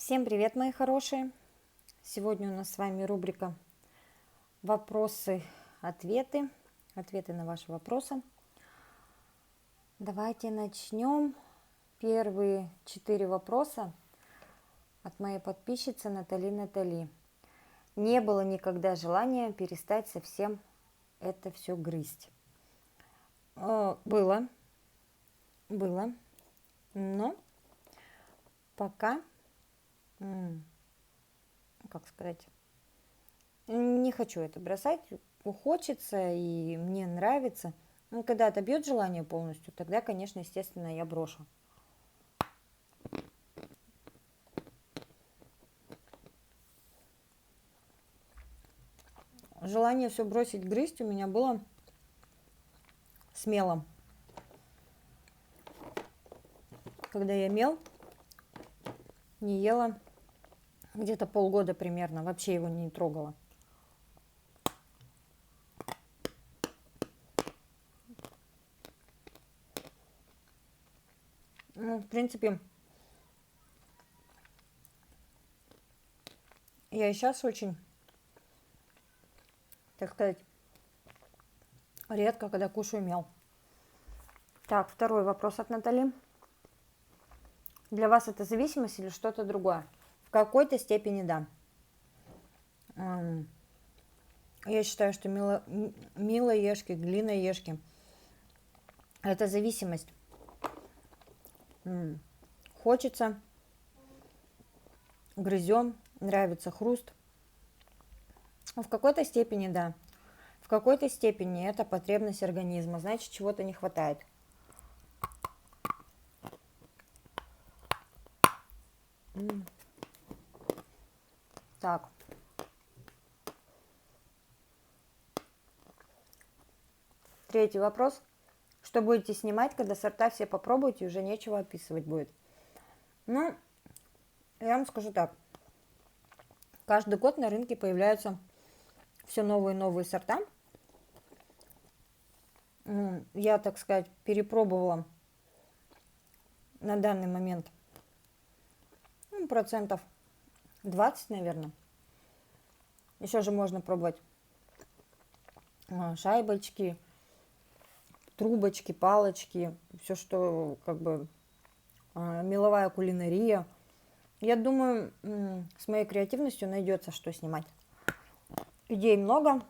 Всем привет, мои хорошие! Сегодня у нас с вами рубрика «Вопросы-ответы». Ответы на ваши вопросы. Давайте начнем. Первые 4 вопроса от моей подписчицы Натали. Не было никогда желания перестать совсем это все грызть. Было, но пока... как сказать, не хочу это бросать, хочется и мне нравится. Но когда отобьет желание полностью, тогда, конечно, естественно, я брошу. Желание все бросить грызть у меня было смело. Когда я мел, не ела где-то полгода примерно, вообще его не трогала. Ну, в принципе, я и сейчас очень, так сказать, редко, когда кушаю мел. Так, второй вопрос от Натали. Для вас это зависимость или что-то другое? В какой-то степени да. Я считаю, что милоежки, глиноежки – это зависимость. Хочется, грызем, нравится хруст. В какой-то степени да. В какой-то степени это потребность организма, значит, чего-то не хватает. Так. Третий вопрос. Что будете снимать, когда сорта все попробуете, уже нечего описывать будет? Ну, я вам скажу так. Каждый год на рынке появляются все новые и новые сорта. Я, так сказать, перепробовала на данный момент процентов 20, наверное. Еще же можно пробовать шайбочки, трубочки, палочки, все, что как бы меловая кулинария. Я думаю, с моей креативностью найдется, что снимать. Идей много.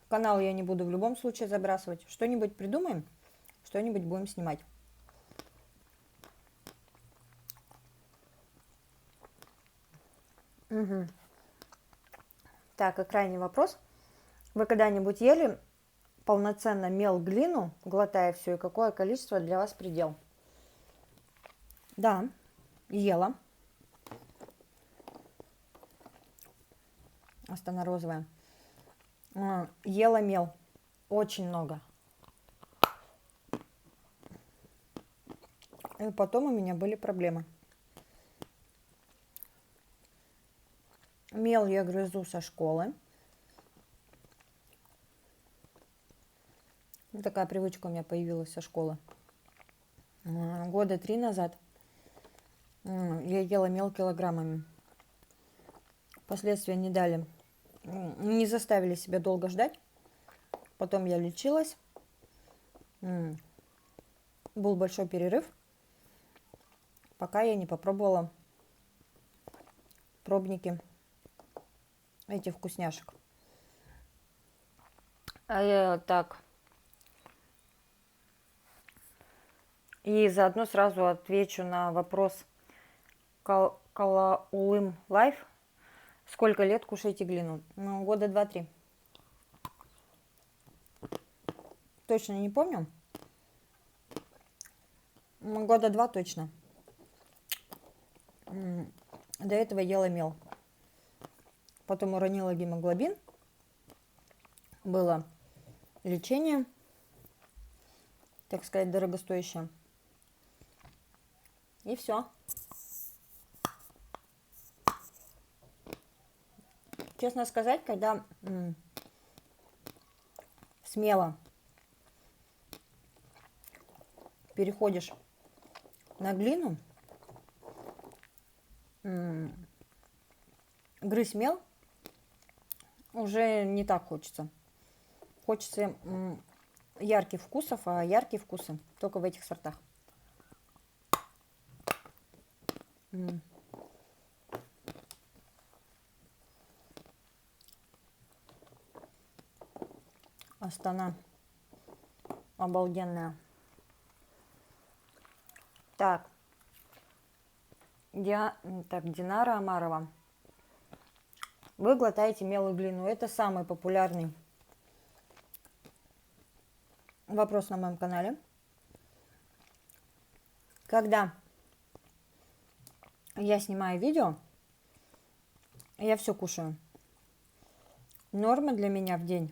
Канал я не буду в любом случае забрасывать. Что-нибудь придумаем, что-нибудь будем снимать. Так, и крайний вопрос. Вы когда-нибудь ели полноценно мел глину, глотая все, и какое количество для вас предел? Да, ела. Астана розовая. Ела мел. Очень много. И потом у меня были проблемы. Мел я грызу со школы. Такая привычка у меня появилась со школы. Года 3 назад я ела мел килограммами. Последствия не заставили себя долго ждать. Потом я лечилась. Был большой перерыв, пока я не попробовала пробники этих вкусняшек. Так. И заодно сразу отвечу на вопрос Калаулым Лайф. Сколько лет кушаете глину? Ну, года 2-3. Точно не помню. Года 2 точно. До этого ела мел. Потом уронила гемоглобин. Было лечение, так сказать, дорогостоящее. И все. Честно сказать, когда смело переходишь на глину, грызть мел уже не так хочется. Хочется ярких вкусов, а яркие вкусы только в этих сортах. Астана обалденная. Так, Динара Амарова. Вы глотаете мел и глину. Это самый популярный вопрос на моем канале. Когда я снимаю видео, я все кушаю. Норма для меня в день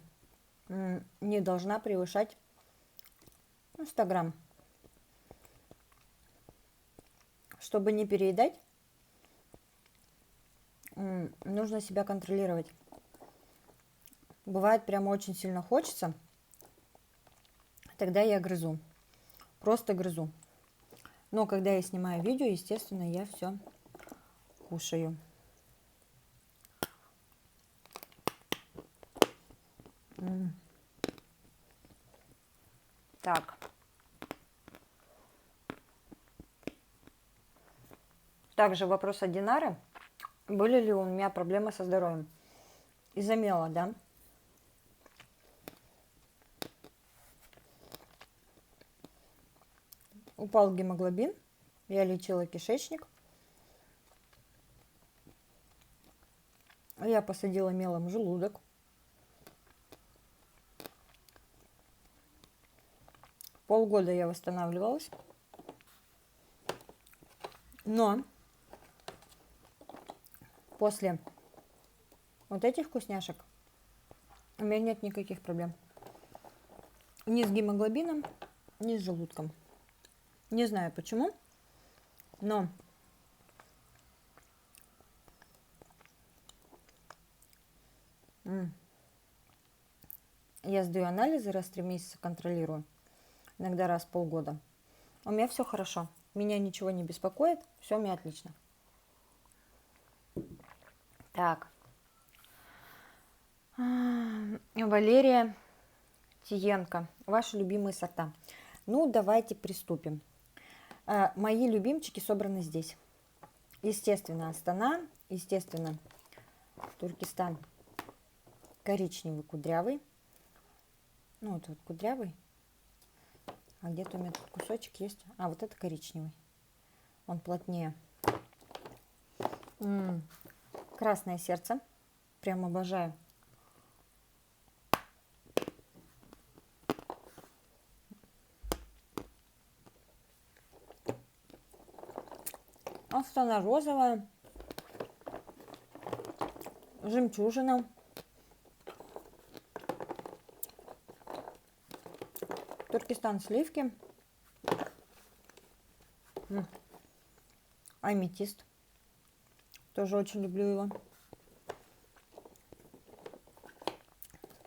не должна превышать 100 грамм. Чтобы не переедать, нужно себя контролировать. Бывает, прямо очень сильно хочется, тогда я грызу. Просто грызу. Но когда я снимаю видео, естественно, я все кушаю. Так. Также вопрос от Динары. Были ли у меня проблемы со здоровьем? Из-за мела, да? Упал гемоглобин. Я лечила кишечник. Я посадила мелом желудок. Полгода я восстанавливалась. Но после вот этих вкусняшек у меня нет никаких проблем. Ни с гемоглобином, ни с желудком. Не знаю почему, но я сдаю анализы раз в 3 месяца, контролирую. Иногда раз в полгода. У меня все хорошо. Меня ничего не беспокоит. Все у меня отлично. Так. Валерия Тиенко. Ваши любимые сорта. Ну, давайте приступим. Мои любимчики собраны здесь. Естественно, Астана. Естественно, Туркестан. Коричневый, кудрявый. Ну, вот кудрявый. А где-то у меня тут кусочек есть. А, вот это коричневый. Он плотнее. Красное сердце. Прям обожаю. Астана розовая. Жемчужина. Туркестан сливки. Аметист. Тоже очень люблю его.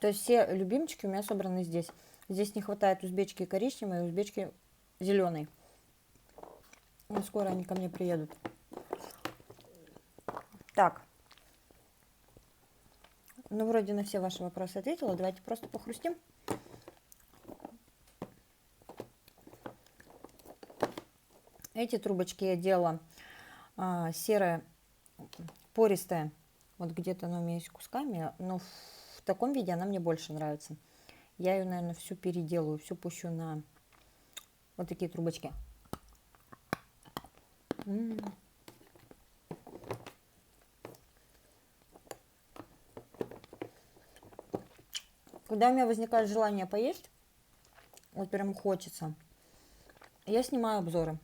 То есть все любимчики у меня собраны здесь. Здесь не хватает узбечки коричневой и узбечки зеленой. Но скоро они ко мне приедут. Так. Ну, вроде на все ваши вопросы ответила. Давайте просто похрустим. Эти трубочки я делала серая, пористая. Вот где-то она у меня есть кусками, но в таком виде она мне больше нравится. Я ее, наверное, всю переделаю, всю пущу на вот такие трубочки. Когда у меня возникает желание поесть, вот прям хочется, я снимаю обзоры.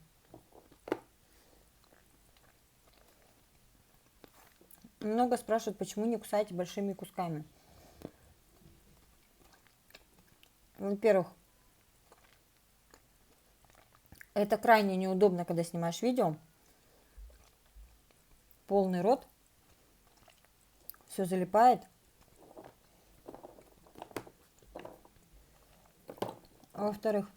Много спрашивают, почему не кусаете большими кусками. Во-первых, это крайне неудобно, когда снимаешь видео. Полный рот. Все залипает. А во-вторых,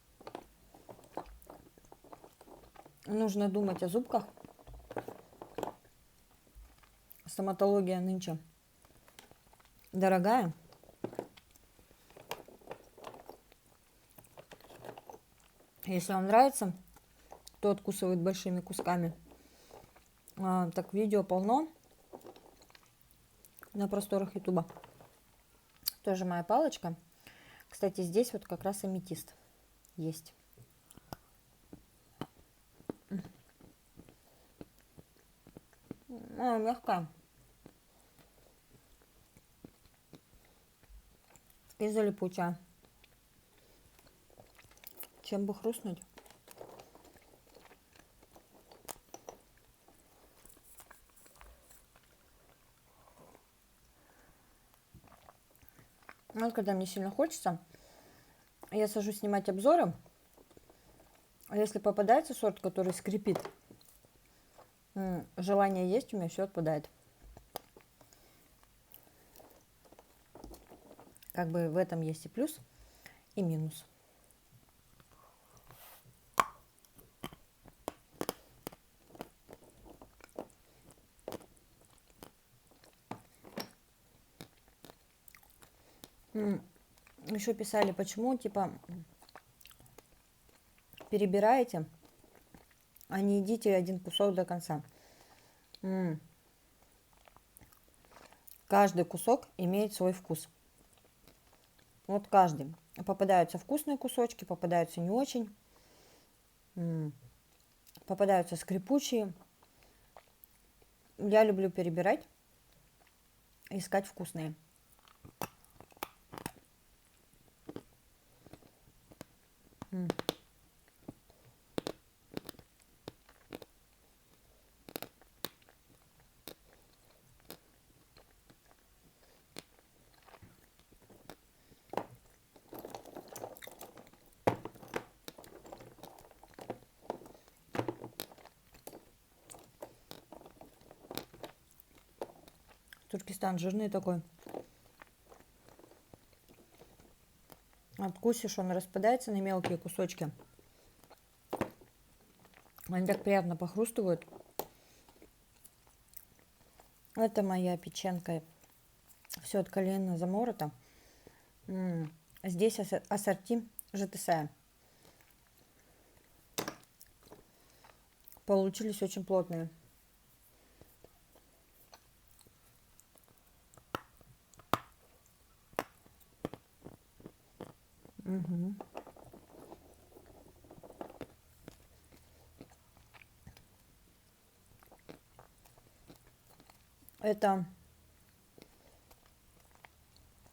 нужно думать о зубках. Стоматология нынче дорогая. Если вам нравится, то откусывает большими кусками. Так видео полно на просторах ютуба. Тоже моя палочка. Кстати, здесь вот как раз аметист есть. Мягкая. И залипучая. Чем бы хрустнуть? Вот когда мне сильно хочется, я сажусь снимать обзоры. А если попадается сорт, который скрипит, желание есть у меня все отпадает. Как бы в этом есть и плюс, и минус. Еще писали, почему, типа, перебираете, а не едите один кусок до конца. Каждый кусок имеет свой вкус. Вот каждый. Попадаются вкусные кусочки, попадаются не очень. Попадаются скрипучие. Я люблю перебирать, искать вкусные. Туркестан жирный такой. Откусишь, он распадается на мелкие кусочки. Они так приятно похрустывают. Это моя печенка. Все от колена заморота. Здесь ассорти ЖТС. Получились очень плотные. Это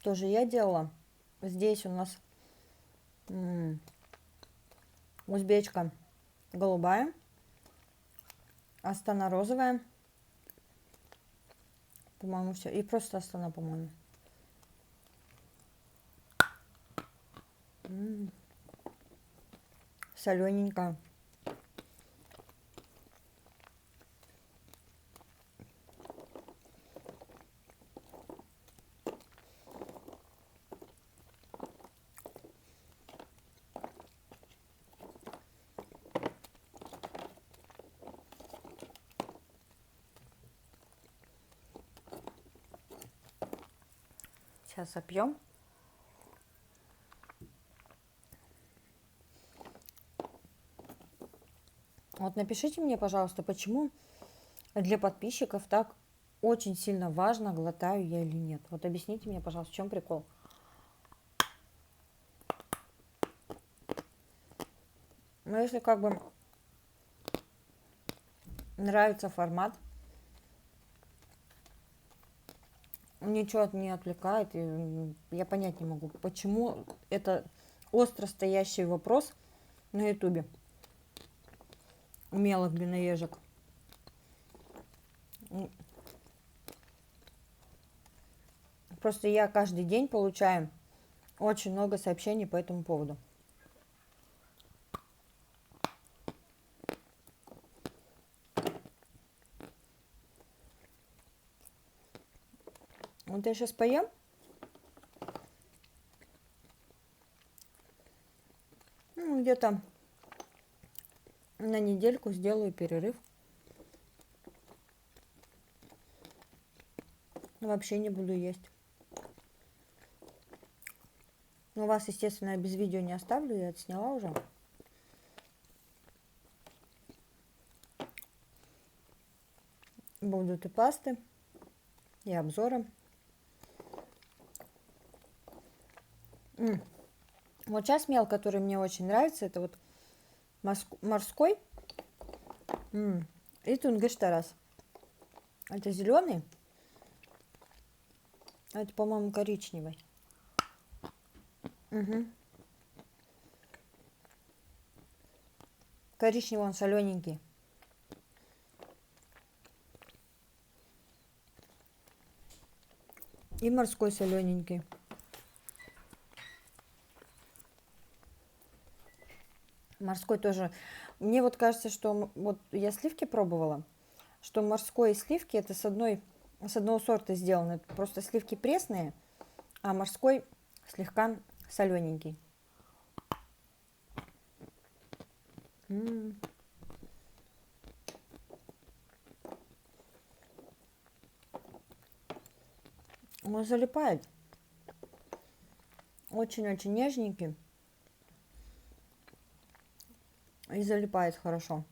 тоже я делала. Здесь у нас узбечка голубая, Астана розовая, по-моему, все. И просто Астана, по-моему. Солененько. Сейчас опьем. Вот напишите мне, пожалуйста, почему для подписчиков так очень сильно важно, глотаю я или нет. Вот объясните мне, пожалуйста, в чем прикол. Но если как бы нравится формат, ничего не отвлекает, и я понять не могу, почему это остро стоящий вопрос на ютубе. Умелых длинноежек. Просто я каждый день получаю очень много сообщений по этому поводу. Вот я сейчас поем. Где-то на недельку сделаю перерыв. Вообще не буду есть. Но вас, естественно, я без видео не оставлю, я отсняла уже. Будут и пасты, и обзоры. Вот сейчас мел, который мне очень нравится, это вот морской и тунгуштарас. Это зеленый, а это, по-моему, коричневый. Коричневый, он солененький. И морской солененький. Морской тоже. Мне вот кажется, что вот я сливки пробовала, что морской и сливки это с одного сорта сделаны. Просто сливки пресные, а морской слегка солененький. Он залипает. Очень-очень нежненький. И залипает хорошо.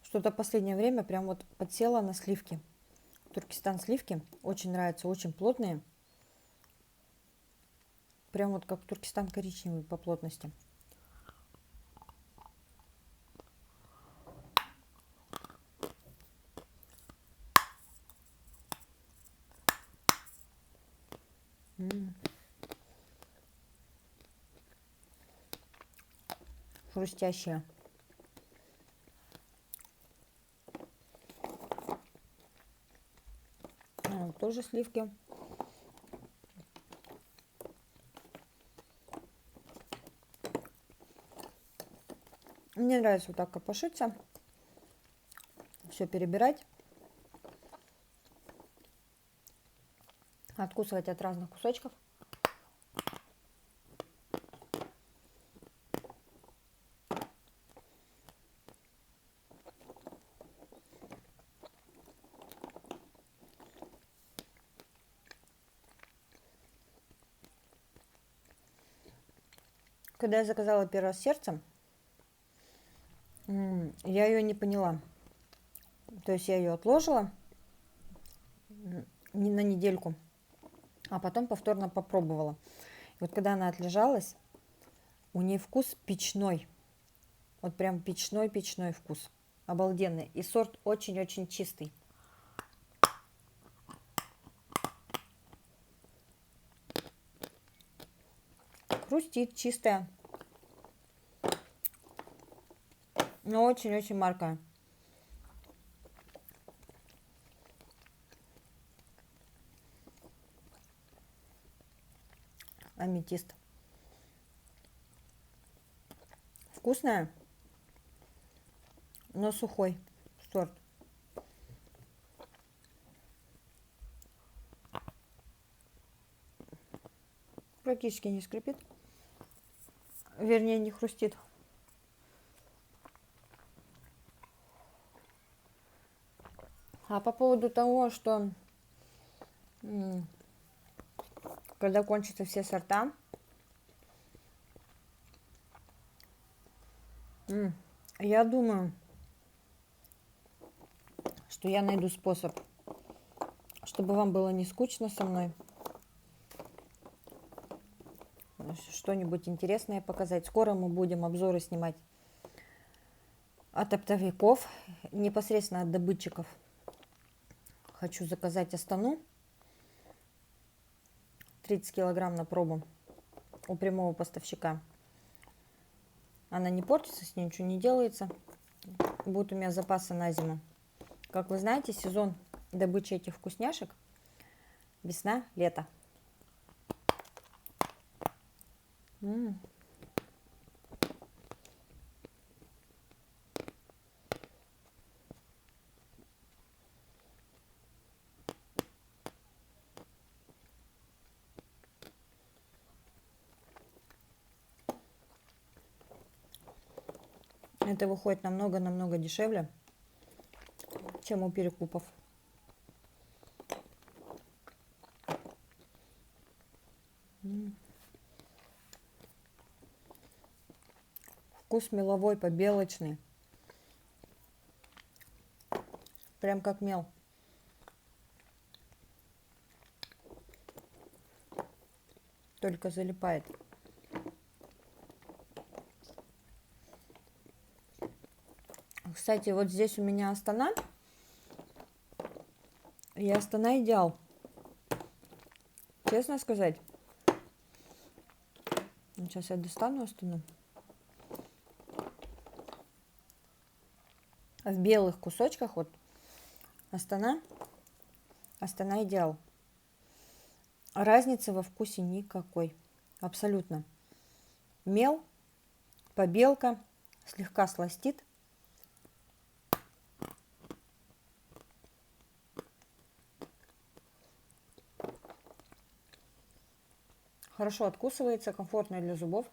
Что-то в последнее время прям вот подсела на сливки. Туркестан сливки. Очень нравятся, очень плотные. Прям вот как Туркестан коричневый по плотности. Хрустящие. Тоже сливки. Мне нравится вот так копошиться, все перебирать, откусывать от разных кусочков. Когда я заказала первый раз сердце, я ее не поняла. То есть я ее отложила не на недельку, а потом повторно попробовала. И вот когда она отлежалась, у нее вкус печной. Вот прям печной вкус. Обалденный. И сорт очень-очень чистый. Хрустит, чистая. Но очень-очень маркая. Аметист. Вкусная, но сухой сорт. Практически не скрипит. Вернее, не хрустит. А по поводу того, что когда кончатся все сорта, я думаю, что я найду способ, чтобы вам было не скучно со мной, что-нибудь интересное показать. Скоро мы будем обзоры снимать от оптовиков, непосредственно от добытчиков. Хочу заказать Астану 30 килограмм на пробу у прямого поставщика. Она не портится, с ней ничего не делается. Будут у меня запасы на зиму. Как вы знаете, сезон добычи этих вкусняшек весна, лето. Это выходит намного-намного дешевле, чем у Перекупов. Вкус меловой, побелочный. Прям как мел. Только залипает. Кстати, вот здесь у меня Астана. И Астана идеал. Честно сказать. Сейчас я достану Астану. В белых кусочках вот Астана идеал. Разницы во вкусе никакой. Абсолютно. Мел, побелка, слегка сластит. Хорошо откусывается, комфортно для зубов.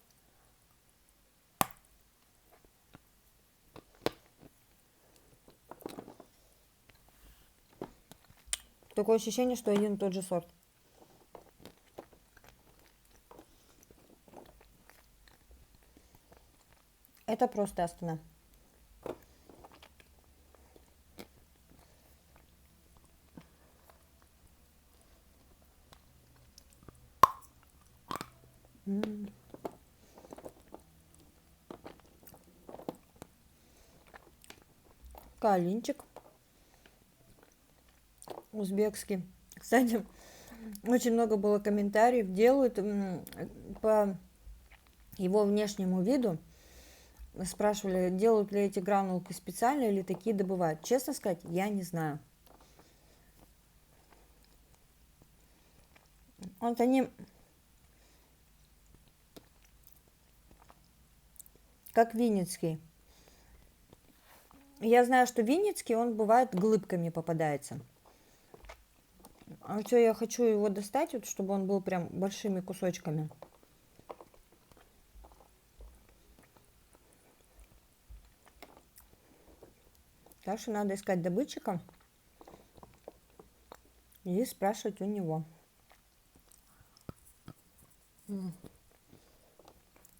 Такое ощущение, что один и тот же сорт. Это просто Астана. Калинчик узбекский. Кстати, очень много было комментариев. Делают по его внешнему виду. Спрашивали, делают ли эти гранулки специально или такие добывают. Честно сказать, я не знаю. Вот они как винницкий. Я знаю, что винницкий, он бывает глыбками попадается. А что я хочу его достать, вот, чтобы он был прям большими кусочками. Так что надо искать добытчика и спрашивать у него.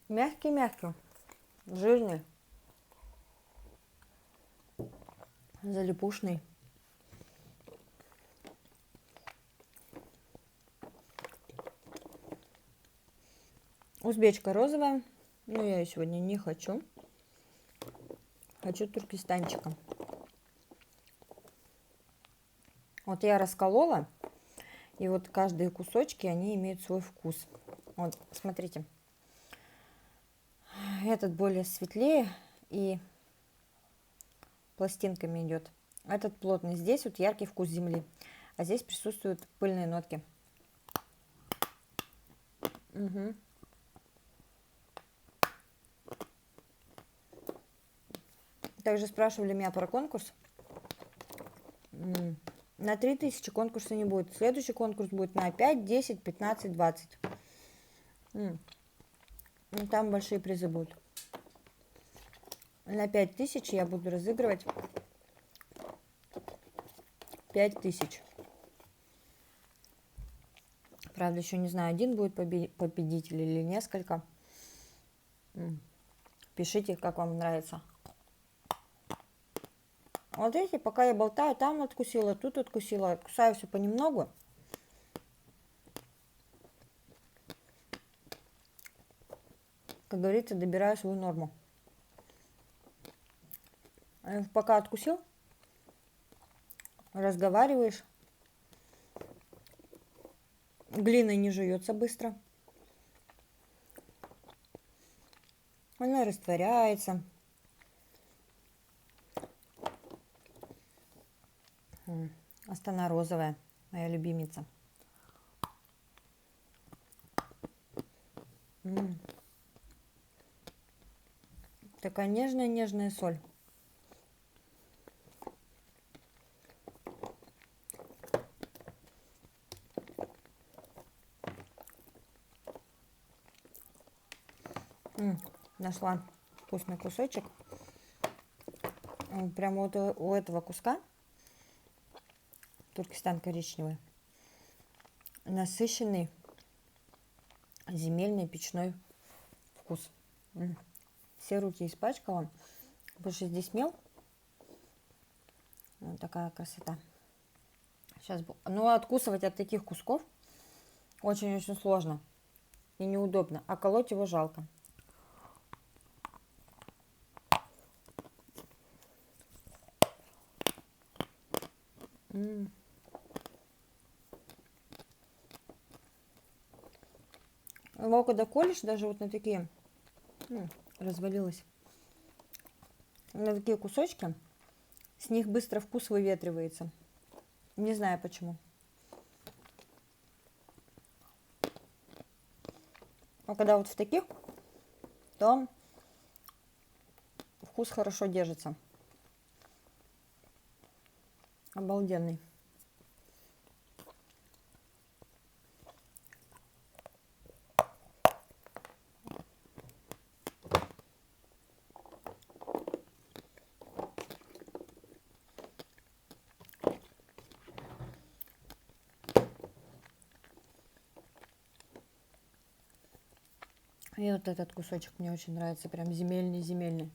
Мягкий-мягкий, жирный, залипушный. Узбечка розовая, но я ее сегодня не хочу. Хочу туркестанчика. Вот я расколола, и вот каждые кусочки, они имеют свой вкус. Вот, смотрите. Этот более светлее и пластинками идет. Этот плотный. Здесь вот яркий вкус земли, а здесь присутствуют пыльные нотки. Угу. Также спрашивали меня про конкурс. На 3000 конкурса не будет. Следующий конкурс будет на 5, 10, 15, 20. Там большие призы будут. На 5000 я буду разыгрывать 5000. Правда, еще не знаю, один будет победитель или несколько. Пишите, как вам нравится. Вот видите, пока я болтаю, там откусила, тут откусила. Кусаю все понемногу. Как говорится, добираю свою норму. Пока откусил, разговариваешь. Глина не жуется быстро. Она растворяется. Астана розовая, моя любимица. Такая нежная-нежная соль. Нашла вкусный кусочек. Прямо вот у этого куска, Туркестан коричневый, насыщенный земельный печной вкус. Все руки испачкала, потому что здесь мел. Вот такая красота. Сейчас, ну, откусывать от таких кусков очень-очень сложно и неудобно, а колоть его жалко. Его когда колешь, даже вот на такие, развалилось, на такие кусочки, с них быстро вкус выветривается. Не знаю почему. А когда вот в таких, то вкус хорошо держится. Обалденный. И вот этот кусочек мне очень нравится, прям земельный-земельный.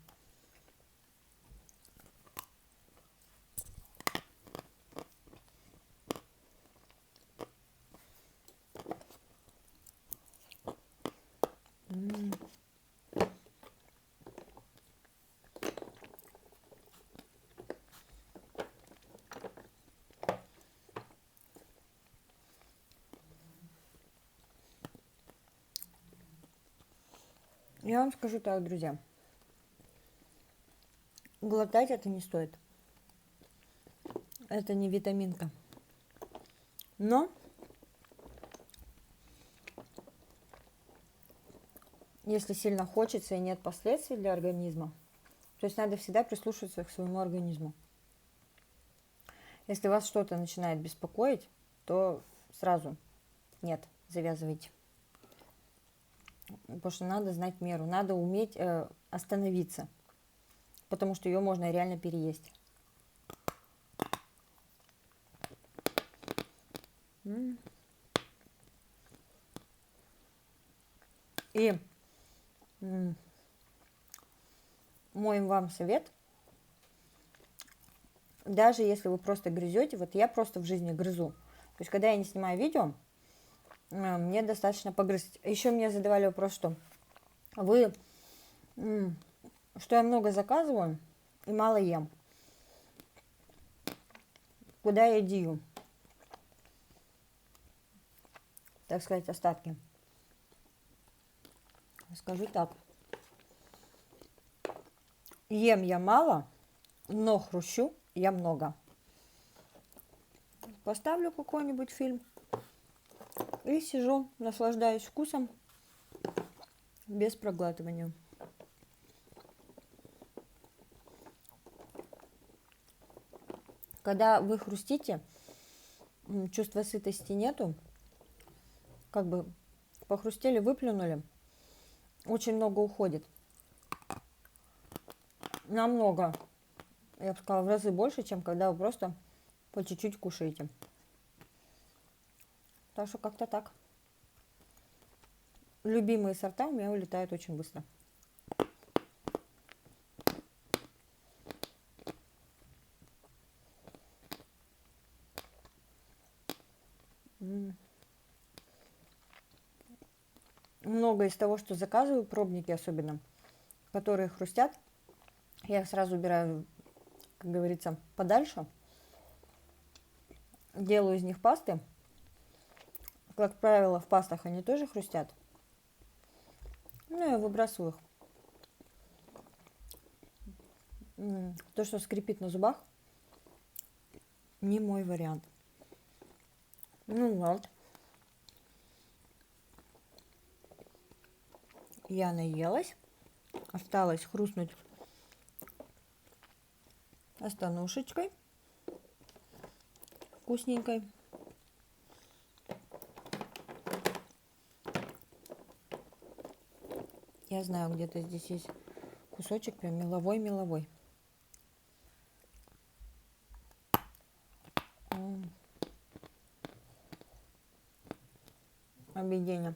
Я вам скажу так, друзья, глотать это не стоит. Это не витаминка. Но если сильно хочется и нет последствий для организма, то есть надо всегда прислушиваться к своему организму. Если вас что-то начинает беспокоить, то сразу нет, завязывайте. Потому что надо знать меру, надо уметь остановиться, потому что ее можно реально переесть. И мой вам совет, даже если вы просто грызете, вот я просто в жизни грызу. То есть, когда я не снимаю видео, мне достаточно погрызть. Еще мне задавали вопрос, что что я много заказываю и мало ем. Куда я дию? Так сказать, остатки. Скажу так. Ем я мало, но хрущу я много. Поставлю какой-нибудь фильм и сижу, наслаждаюсь вкусом без проглатывания. Когда вы хрустите, чувства сытости нету, как бы похрустели, выплюнули, очень много уходит. Намного, я бы сказала, в разы больше, чем когда вы просто по чуть-чуть кушаете. Так что как-то так. Любимые сорта у меня улетают очень быстро. Много из того, что заказываю, пробники особенно, которые хрустят, я их сразу убираю, как говорится, подальше. Делаю из них пасты. Как правило, в пастах они тоже хрустят. Ну, я выбрасываю их. То, что скрипит на зубах, не мой вариант. Ну вот. Я наелась. Осталось хрустнуть останушечкой вкусненькой. Я знаю, где-то здесь есть кусочек прям меловой-меловой. объедение.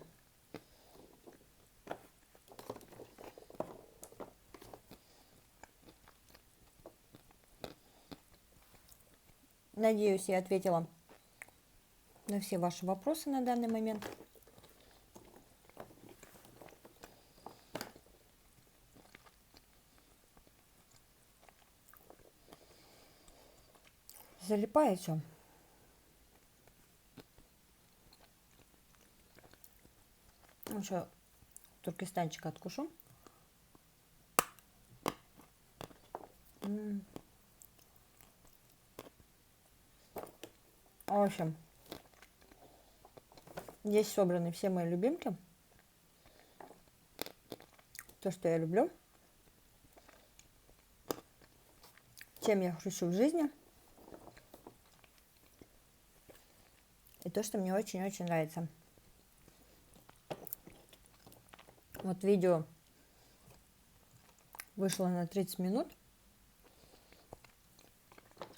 Надеюсь, я ответила на все ваши вопросы на данный момент. Залипает все. Еще туркестанчика откушу. В общем, здесь собраны все мои любимки. То, что я люблю. Чем я хрущу в жизни. И то, что мне очень-очень нравится. Вот видео вышло на 30 минут.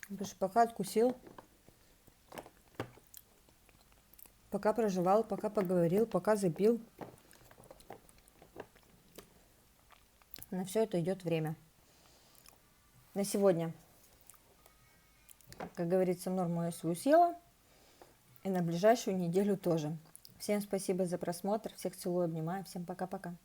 Потому что пока откусил, пока проживал, пока поговорил, пока запил. На все это идет время. На сегодня, как говорится, норму я свою съела. И на ближайшую неделю тоже. Всем спасибо за просмотр. Всех целую, обнимаю. Всем пока-пока.